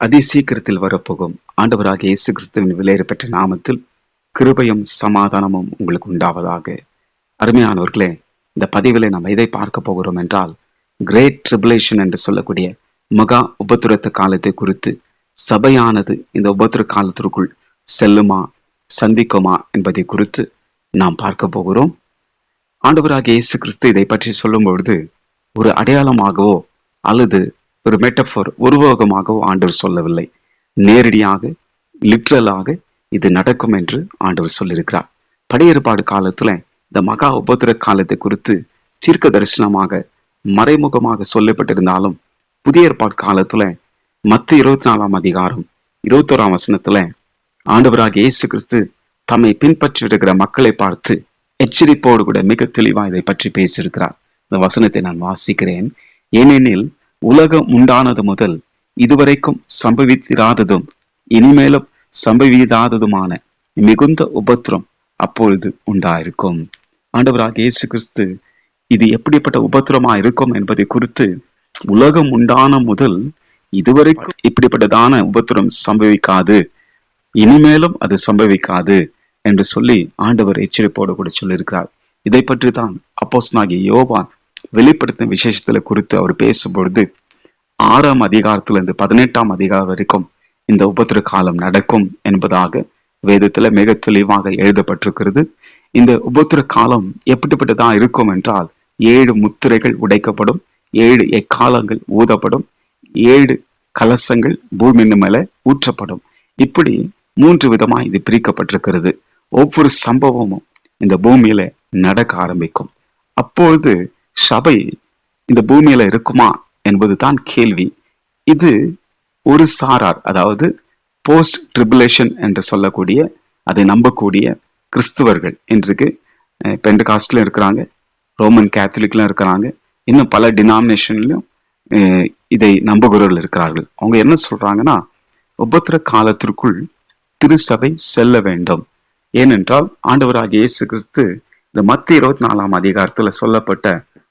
அதி சீக்கிரத்தில் வரப்போகும் ஆண்டவராகிய இயேசு கிறிஸ்துவின் விலையேற பெற்ற நாமத்தில் கிருபையும் சமாதானமும் உங்களுக்கு உண்டாவதாக. அருமையானவர்களே, இந்த பதிவிலே நாம் எதை பார்க்க போகிறோம் என்றால், கிரேட் ட்ரிபுலேஷன் என்று சொல்லக்கூடிய மகா உபத்திரத்த காலத்தை குறித்து சபையானது இந்த உபத்திர காலத்திற்குள் செல்லுமா சந்திக்குமா என்பதை குறித்து நாம் பார்க்க போகிறோம். ஆண்டவராகிய இயேசு கிறிஸ்து இதை பற்றி சொல்லும் பொழுது ஒரு அடையாளமாகவோ அல்லது ஒரு மெட்டஃபோர் உருவகமாகவோ ஆண்டவர் சொல்லவில்லை. நேரடியாக லிட்ரலாக இது நடக்கும் என்று ஆண்டவர் சொல்லியிருக்கிறார். பழைய ஏற்பாடு காலத்துல இந்த மகா உபத்திர காலத்தை குறித்து தீர்க்க தரிசனமாக மறைமுகமாக சொல்லப்பட்டிருந்தாலும், புதிய ஏற்பாடு காலத்துல மத்திய 24 அதிகாரம் 21 வசனத்துல ஆண்டவராக இயேசு கிறிஸ்து தம்மை பின்பற்றி இருக்கிற மக்களை பார்த்து எச்சரிப்போடு கூட மிக தெளிவா இதை பற்றி பேசியிருக்கிறார். இந்த வசனத்தை நான் வாசிக்கிறேன். ஏனெனில் உலகம் உண்டானது முதல் இதுவரைக்கும் சம்பவித்திராததும் இனிமேலும் சம்பவிதாததுமான மிகுந்த உபத்திரம் அப்பொழுது உண்டாயிருக்கும். ஆண்டவராக இயேசு கிறிஸ்து இது எப்படிப்பட்ட உபத்திரமா இருக்கும் என்பதை குறித்து, உலகம் உண்டான முதல் இதுவரைக்கும் இப்படிப்பட்டதான உபத்திரம் சம்பவிக்காது, இனிமேலும் அது சம்பவிக்காது என்று சொல்லி ஆண்டவர் எச்சரிப்போடு கூட சொல்லியிருக்கிறார். இதை பற்றி தான் அப்போஸ்தலனாகிய யோவான் வெளிப்படுத்தின விசேஷத்துல குறித்து அவர் பேசும்பொழுது 6 அதிகாரத்திலிருந்து 18 அதிகாரம் வரைக்கும் இந்த உபத்திர காலம் நடக்கும் என்பதாக வேதத்துல மிக தெளிவாக எழுதப்பட்டிருக்கிறது. இந்த உபத்திர காலம் எப்படிப்பட்டதா இருக்கும் என்றால், 7 முத்திரைகள் உடைக்கப்படும், 7 எக்காலங்கள் ஊதப்படும், 7 கலசங்கள் பூமியின் மேல ஊற்றப்படும். இப்படி 3 விதமா இது பிரிக்கப்பட்டிருக்கிறது. ஒவ்வொரு சம்பவமும் இந்த பூமியில நடக்க ஆரம்பிக்கும். அப்பொழுது சபை இந்த பூமியில இருக்குமா என்பது தான் கேள்வி. இது ஒரு சாரார், அதாவது போஸ்ட் ட்ரிபுலேஷன் என்று சொல்லக்கூடிய, அதை நம்பக்கூடிய கிறிஸ்துவர்கள் இன்றைக்கு பெண்டகாஸ்ட்லயும் இருக்கிறாங்க, ரோமன் கேத்தலிக்லாம் இருக்கிறாங்க, இன்னும் பல டினாமினேஷன்லயும் இதை நம்புகிறவர்கள் இருக்கிறார்கள். அவங்க என்ன சொல்றாங்கன்னா, உபத்திர காலத்திற்குள் திருச்சபை செல்ல வேண்டும். ஏனென்றால் ஆண்டவராகிய இயேசு கிறிஸ்து இந்த மத்திய 24 அதிகாரத்துல சொல்லப்பட்ட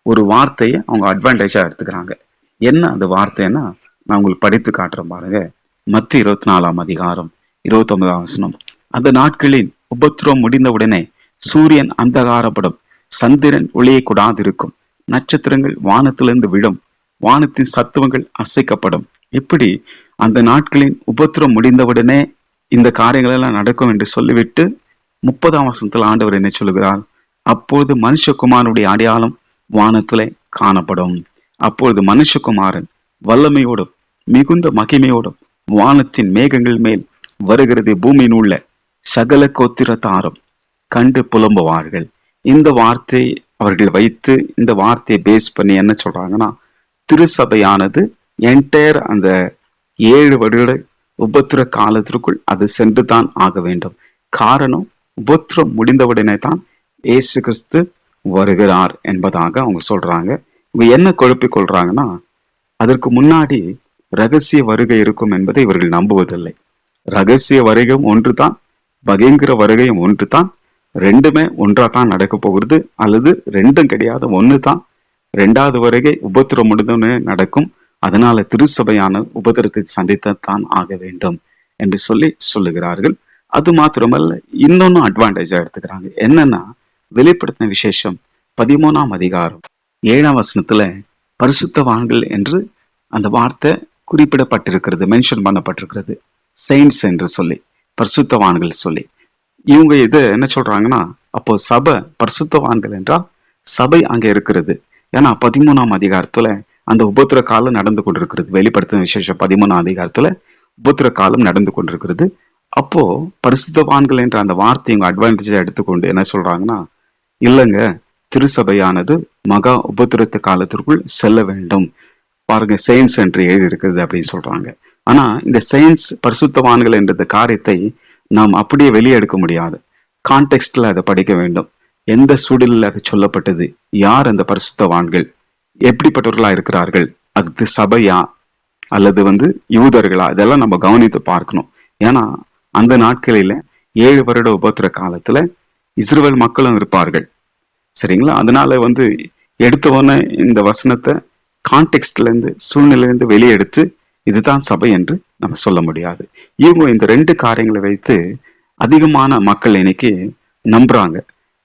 ஒரு வார்த்தையை அவங்க அட்வான்டேஜா எடுத்துக்கிறாங்க. என்ன அந்த வார்த்தைன்னா, நான் உங்களுக்கு படித்து காட்டுறேன் பாருங்க. மத்திய 24 அதிகாரம் 29 வசனம். அந்த நாட்களில் உபத்திரம் முடிந்தவுடனே சூரியன் அந்தகாரப்படும், சந்திரன் ஒளியை கூடாதிருக்கும், நட்சத்திரங்கள் வானத்திலிருந்து விழும், வானத்தின் சத்துவங்கள் அசைக்கப்படும். இப்படி அந்த நாட்களின் உபத்திரம் முடிந்தவுடனே இந்த காரியங்கள் எல்லாம் நடக்கும் என்று சொல்லிவிட்டு 30 வசனத்தில் ஆண்டவர் என்ன சொல்லுகிறார்? அப்பொழுது மனுஷகுமாரனுடைய அடையாளம் வானத்திலே காணப்படும். அப்பொழுது மனுஷகுமாரன் வல்லமையோடும் மிகுந்த மகிமையோடும் வானத்தின் மேகங்கள் மேல் வருகிறது, பூமியின் உள்ள சகல கோத்திரத்தாரும் கண்டு புலம்புவார்கள். இந்த வார்த்தை அவர்கள் வைத்து, இந்த வார்த்தையை பேஸ் பண்ணி என்ன சொல்றாங்கன்னா, திருசபையானது என்டையர் அந்த 7 வருட உபத்திர காலத்திற்குள் அது சென்று தான் ஆக வேண்டும். காரணம், உபத்திரம் முடிந்தவுடனே தான் இயேசு கிறிஸ்து வருகிறார் என்பதாக அவங்க சொல்றாங்க. இவங்க என்ன குழப்பிக் கொள்றாங்கன்னா, அதற்கு முன்னாடி ரகசிய வருகை இருக்கும் என்பதை இவர்கள் நம்புவதில்லை. ரகசிய வருகையும் ஒன்று தான், பகிங்கிற வருகையும் ஒன்று தான். ரெண்டுமே ஒன்றா தான் நடக்க போகிறது, அல்லது ரெண்டும் கிடையாது, ஒன்று தான். 2வது வருகை உபத்திரம் முடிந்தவுடனே நடக்கும். அதனால திருச்சபையான உபத்திரத்தை சந்தித்தான் ஆக வேண்டும் என்று சொல்லுகிறார்கள். அது மாத்திரமல்ல, இன்னொன்னு அட்வான்டேஜா எடுத்துக்கிறாங்க. என்னன்னா, வெளிப்படுத்தின விசேஷம் 13 அதிகாரம் 7 வசனத்துல பரிசுத்தவான்கள் என்று அந்த வார்த்தை குறிப்பிடப்பட்டிருக்கிறது, மென்ஷன் பண்ணப்பட்டிருக்கிறது. செயின்ட்ஸ் என்று சொல்லி, பரிசுத்தவான்கள் சொல்லி. இவங்க இதை என்ன சொல்றாங்கன்னா, அப்போ சபை பரிசுத்தவான்கள் என்றால் சபை அங்க இருக்கிறது. ஏன்னா 13 அதிகாரத்துல அந்த உபத்திர காலம் நடந்து கொண்டிருக்கிறது. வெளிப்படுத்தின விசேஷம் 13 அதிகாரத்துல உபத்திர காலம் நடந்து கொண்டிருக்கிறது. அப்போ பரிசுத்தவான்கள் என்ற அந்த வார்த்தையை இவங்க அட்வான்டேஜா எடுத்துக்கொண்டு என்ன சொல்றாங்கன்னா, இல்லைங்க, திருசபையானது மகா உபத்திரத்து காலத்திற்குள் செல்ல வேண்டும் பாருங்க, சயின்ஸ் என்று எழுதி இருக்குது அப்படின்னு சொல்றாங்க. ஆனா இந்த சயின்ஸ் பரிசுத்தவான்கள் என்ற காரியத்தை நாம் அப்படியே வெளியே எடுக்க முடியாது. கான்டெக்ஸ்ட்ல அதை படிக்க வேண்டும். எந்த சூழலில் அது சொல்லப்பட்டது, யார் அந்த பரிசுத்தவான்கள், எப்படிப்பட்டவர்களா இருக்கிறார்கள், அது சபையா அல்லது யூதர்களா, இதெல்லாம் நம்ம கவனித்து பார்க்கணும். ஏன்னா அந்த நாட்களில 7 வருட உபத்திர காலத்துல இஸ்ரவேல் மக்களும் இருப்பார்கள், சரிங்களா? அதனால எடுத்தவொடனே இந்த வசனத்தை கான்டெக்ஸ்ட்ல இருந்து, சூழ்நிலையிலிருந்து வெளியே எடுத்து இதுதான் சபை என்று நம்ம சொல்ல முடியாது. இவங்க இந்த ரெண்டு காரியங்களை வைத்து அதிகமான மக்கள் இன்னைக்கு நம்புறாங்க.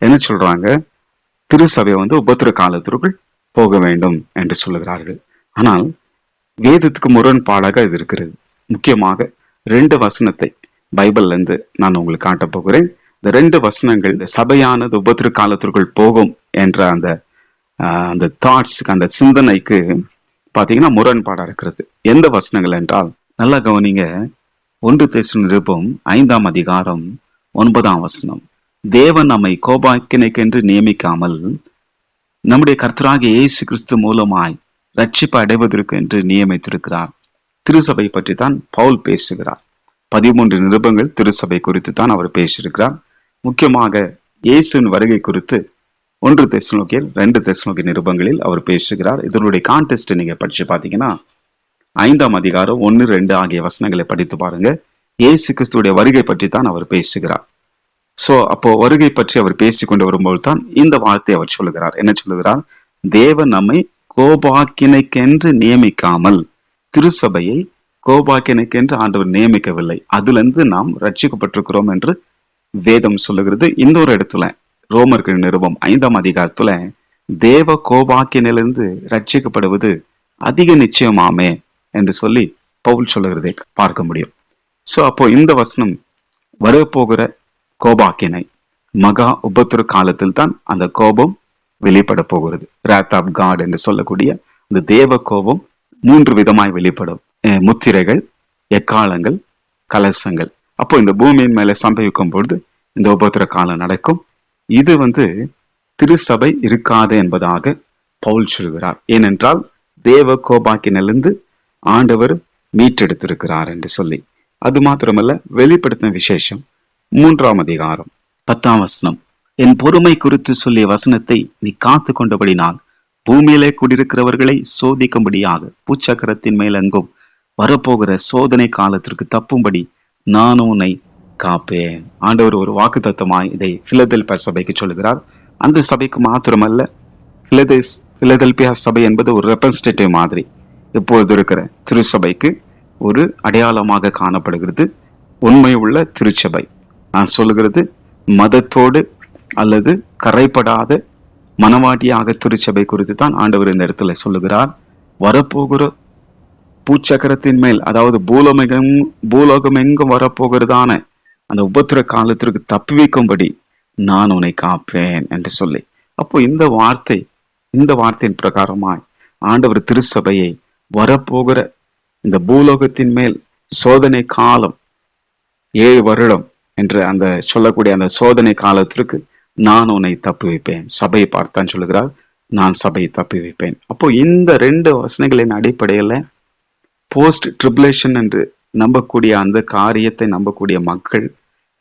என்ன சொல்றாங்க? திருச்சபை உபத்திர காலத்திற்குள் போக வேண்டும் என்று சொல்லுகிறார்கள். ஆனால் வேதத்துக்கு முரண்பாடாக இது இருக்கிறது. முக்கியமாக 2 வசனத்தை பைபிள்ல இருந்து நான் உங்களுக்கு காட்ட போகிறேன். இந்த 2 வசனங்கள் இந்த சபையானது உபத்திர காலத்திற்குள் போகும் என்ற அந்த தாட்ஸ்க்கு, அந்த சிந்தனைக்கு பாத்தீங்கன்னா முரண்பாடா இருக்கிறது. எந்த வசனங்கள் என்றால் நல்லா கவனிங்க. 1 தெசலோனிக்கேயர் 5ஆம் அதிகாரம் 9ஆம் வசனம். தேவன் நம்மை கோபாக்கினைக்கென்று நியமிக்காமல் நம்முடைய கர்த்தராகிய இயேசு கிறிஸ்து மூலமாய் ரட்சிப்பு அடைவதற்கு என்று நியமித்திருக்கிறார். திருசபை பற்றி தான் பவுல் பேசுகிறார். 13 நிருபங்கள் திருசபை குறித்து தான் அவர் பேசியிருக்கிறார். முக்கியமாக இயேசுவின் வருகை குறித்து 1 தெசலோனிக்கேயர் 2 தெசலோனிக்கேயர் நிருபங்களில் அவர் பேசுகிறார். இதனுடைய கான்டெஸ்ட் நீங்க படிச்சு பாத்தீங்கன்னா 5ஆம் அதிகாரம் 1, 2 ஆகிய வசனங்களை படித்து பாருங்க. இயேசு கிறிஸ்துடைய வருகை பற்றி தான் அவர் பேசுகிறார். அப்போ வருகை பற்றி அவர் பேசிக்கொண்டு வரும்போது தான் இந்த வார்த்தை அவர் சொல்லுகிறார். என்ன சொல்லுகிறார்? தேவன் நம்மை கோபாக்கினைக்கென்று நியமிக்காமல், திருசபையை கோபாக்கினைக்கென்று ஆண்டவர் நியமிக்கவில்லை, அதுல இருந்து நாம் ரட்சிக்கப்பட்டிருக்கிறோம் என்று வேதம் சொல்லுகிறது. இன்னொரு இடத்துல ரோமர்கள் நிருபம் 5ஆம் அதிகாரத்துல தேவ கோபாக்கினிலிருந்து ரட்சிக்கப்படுவது அதிக நிச்சயமாமே என்று சொல்லி பவுல் சொல்லுகிறதை பார்க்க முடியும். அப்போ இந்த வசனம் வரப்போகிற கோபாக்கினை, மகா உபத்திர காலத்தில் தான் அந்த கோபம் வெளிப்பட போகிறது. wrath of God என்று சொல்லக்கூடிய இந்த தேவ கோபம் 3 விதமாய் வெளிப்படும். முத்திரைகள், எக்காலங்கள், கலசங்கள். அப்போ இந்த பூமியின் மேல சம்பவிக்கும் பொழுது இந்த உபத்திர காலம் நடக்கும். இது திருசபை இருக்காது என்பதாக பவுல் சொல்கிறார். ஏனென்றால் தேவ கோபாக்கினிலிருந்து ஆண்டவர் மீட்டெடுத்திருக்கிறார் என்று சொல்லி. அது மாத்திரமல்ல, வெளிப்படுத்தின விசேஷம் 3ஆம் அதிகாரம் 10ஆம் வசனம். என் பொறுமை குறித்து சொல்லிய வசனத்தை நீ காத்து கொண்டபடினால் பூமியிலே குடியிருக்கிறவர்களை சோதிக்கும்படியாக பூச்சக்கரத்தின் மேல் எங்கும் வரப்போகிற சோதனை காலத்திற்கு தப்பும்படி நான் உன்னை காப்பேன். ஆண்டவர் ஒரு வாக்கு தத்தமாய் இதை பிலதெல்பியா சபைக்கு சொல்லுகிறார். அந்த சபைக்கு மாத்திரமல்ல, பிலதெல்பியா சபை என்பது ஒரு ரெப்ரசன்டேட்டிவ் மாதிரி இப்பொழுது இருக்கிற திருச்சபைக்கு ஒரு அடையாளமாக காணப்படுகிறது. உண்மை உள்ள திருச்சபை. நான் சொல்லுகிறது மதத்தோடு அல்லது கரைப்படாத மனவாட்டியாக திருச்சபை குறித்து தான் ஆண்டவர் இந்த இடத்துல சொல்லுகிறார். வரப்போகிற பூச்சக்கரத்தின் மேல், அதாவது பூலோகம் எங்கும் வரப்போகிறதான அந்த உபத்திர காலத்திற்கு தப்புவிக்கும்படி நான் உன்னை காப்பேன் என்று சொல்லி. அப்போ இந்த வார்த்தையின் பிரகாரமாய் ஆண்டவர் திருச்சபையை வரப்போகிற இந்த பூலோகத்தின் மேல் சோதனை காலம் 7 வருடம் என்று அந்த சொல்லக்கூடிய அந்த சோதனை காலத்திற்கு நான் உன்னை தப்பு வைப்பேன். சபையை பார்த்தான் சொல்லுகிறார், நான் சபையை தப்பி வைப்பேன். அப்போ இந்த 2 வசனங்களின் அடிப்படையில போஸ்ட் ட்ரிபுலேஷன் என்று நம்பக்கூடிய அந்த காரியத்தை நம்பக்கூடிய மக்கள்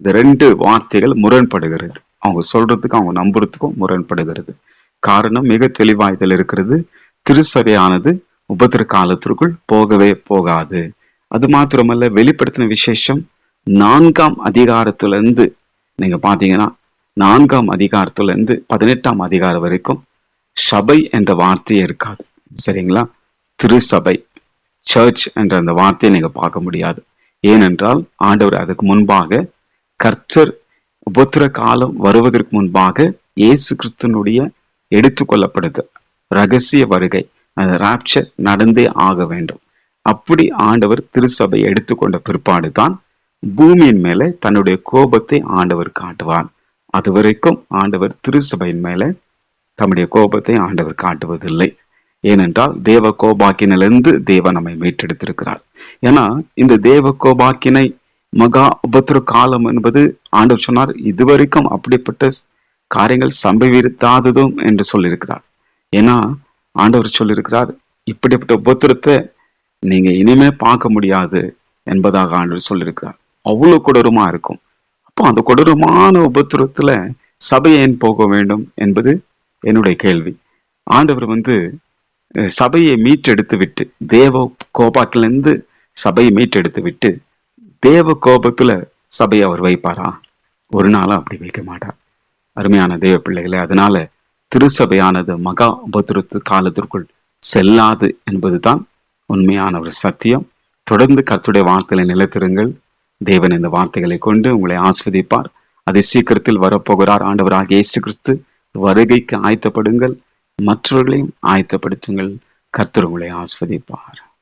இந்த 2 வார்த்தைகள் முரண்படுகிறது. அவங்க சொல்றதுக்கும் அவங்க நம்புறதுக்கும் முரண்படுகிறது. காரணம் மிக தெளிவா இதில் இருக்கிறது. திருச்சபையானது உபத்திர காலத்திற்குள் போகவே போகாது. அது மாத்திரமல்ல, வெளிப்படுத்தின விசேஷம் 4ஆம் அதிகாரத்திலிருந்து நீங்க பாத்தீங்கன்னா 4ஆம் அதிகாரத்திலிருந்து 18ஆம் அதிகாரம் வரைக்கும் சபை என்ற வார்த்தையே இருக்காது. சரிங்களா? திருசபை, சர்ச் என்ற அந்த வார்த்தையை நீங்க பார்க்க முடியாது. ஏனென்றால் ஆண்டவர் அதுக்கு முன்பாக, கர்த்தர் உபத்திர காலம் வருவதற்கு முன்பாக இயேசு கிறிஸ்துனுடைய எடுத்துக்கொள்ளப்படுது ரகசிய வருகை, அந்த ராப்சர் நடந்தே ஆக வேண்டும். அப்படி ஆண்டவர் திருசபை எடுத்துக்கொண்ட பிற்பாடு தான் பூமியின் மேலே தன்னுடைய கோபத்தை ஆண்டவர் காட்டுவார். அது வரைக்கும் ஆண்டவர் திருசபையின் மேலே தம்முடைய கோபத்தை ஆண்டவர் காட்டுவதில்லை. ஏனென்றால் தேவ கோபாக்கினிலிருந்து தேவன் நம்மை மீட்டெடுத்திருக்கிறார். ஏன்னா இந்த தேவ கோபாக்கினை மகா உபத்திர காலம் என்பது ஆண்டவர் சொன்னார், இதுவரைக்கும் அப்படிப்பட்ட காரியங்கள் சம்பவித்தாததும் என்று சொல்லியிருக்கிறார். ஏன்னா ஆண்டவர் சொல்லியிருக்கிறார், இப்படிப்பட்ட உபத்திரத்தை நீங்க இனிமே பார்க்க முடியாது என்பதாக ஆண்டவர் சொல்லியிருக்கிறார். அவ்வளவு கொடூரமா இருக்கும். அப்போ அந்த கொடூரமான உபத்திரத்துல சபை ஏன் போக வேண்டும் என்பது என்னுடைய கேள்வி. ஆண்டவர் சபையை மீட்டெடுத்து விட்டு, தேவ கோபாக்கிலிருந்து சபையை மீட்டெடுத்து விட்டு தேவ கோபத்துல சபையை அவர் வைப்பாரா? ஒரு நாளும் அப்படி வைக்க மாட்டார். அருமையான தேவ பிள்ளைகளே, அதனால திருசபையானது மகா உபத்திரத்து காலத்திற்குள் செல்லாது என்பதுதான் உண்மையான ஒரு சத்தியம். தொடர்ந்து கர்த்தருடைய வார்த்தைகளை நிலைத்திருங்கள். தேவன் இந்த வார்த்தைகளை கொண்டு உங்களை ஆஸ்வதிப்பார். அதை சீக்கிரத்தில் வரப்போகிறார் ஆண்டவராகிய இயேசு கிறிஸ்து வருகைக்கு ஆயத்தப்படுங்கள். மற்றவர்களையும் ஆயத்தப்படுத்துங்கள். கர்த்தர் உங்களை ஆஸ்வதிப்பார்.